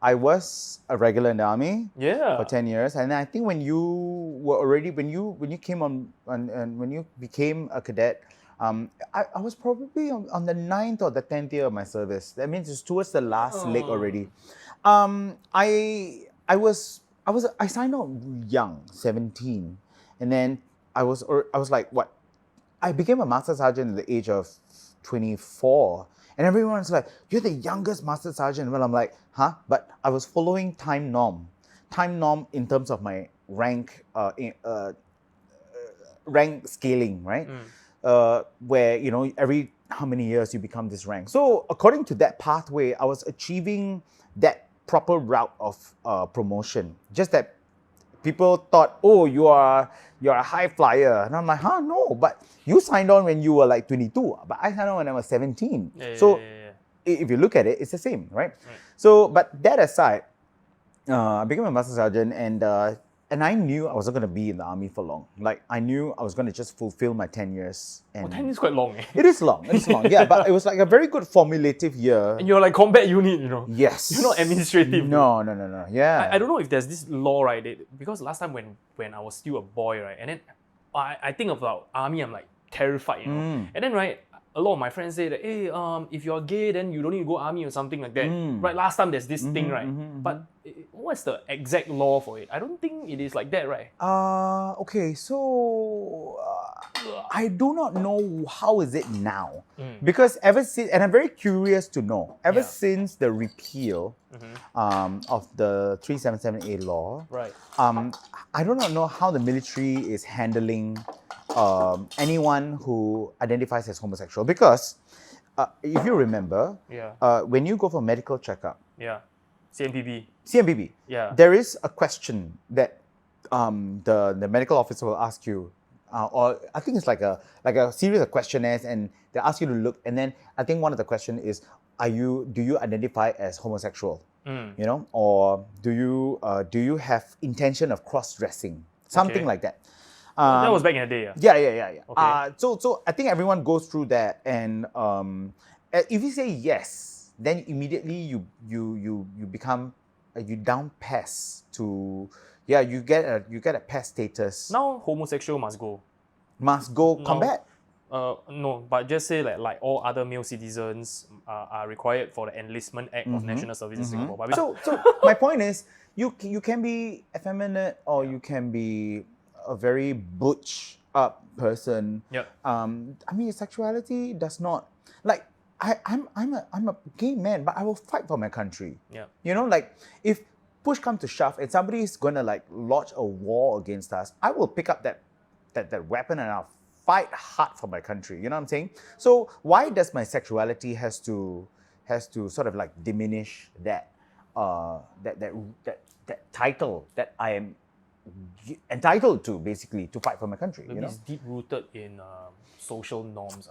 I was a regular in the army Yeah. for 10 years, and I think when you were already when you came on and when you became a cadet, I was probably on the 9th or the 10th year of my service. That means it's towards the last leg already. I signed on young, 17, and then I was like what? I became a master sergeant at the age of 24. And everyone's like, you're the youngest master sergeant. Well, I'm like, huh? But I was following time norm. Time norm in terms of my rank rank scaling, right? Where, every how many years you become this rank. So according to that pathway, I was achieving that proper route of promotion. Just that people thought, oh, you're a high flyer. And I'm like, huh, no, but you signed on when you were like 22, but I signed on when I was 17. So if you look at it, it's the same, right? So, but that aside, I became a master sergeant, and I knew I wasn't going to be in the army for long. Like, I knew I was going to just fulfill my 10 years. And 10 is quite long, eh? It is long, yeah, but it was like a very good formative year. And you're like combat unit, Yes. You're not administrative. No, yeah. I don't know if there's this law, right? Because last time when I was still a boy, right, and then I think about army, I'm like terrified, And then, right, a lot of my friends say that, hey, if you're gay, then you don't need to go army or something like that. Right, last time there's this thing, right? But what's the exact law for it? I don't think it is like that, right? Okay, so I do not know how is it now. Because ever since, and I'm very curious to know, ever since the repeal of the 377A law, right. I do not know how the military is handling anyone who identifies as homosexual. Because if you remember, when you go for medical checkup, CMPB, there is a question that the medical officer will ask you, or I think it's like a series of questionnaires, and they ask you to look, and then I think one of the questions is, do you identify as homosexual, or do you have intention of cross-dressing, something like that. That was back in the day. Yeah. Okay. So I think everyone goes through that, and if you say yes, then immediately you become you down pass to you get a pass status. Now homosexual must go. Combat? No, but just say like all other male citizens are required for the Enlistment Act of National Service in Singapore. But So my point is, you can be effeminate, or you can be a very butch up person. I mean, sexuality does not, like, I'm a gay man, but I will fight for my country. Like, if push comes to shove and somebody is gonna like lodge a war against us, I will pick up that weapon and I'll fight hard for my country. You know what I'm saying? So why does my sexuality has to sort of like diminish that title that I am entitled to, basically, to fight for my country? It's deep rooted in social norms.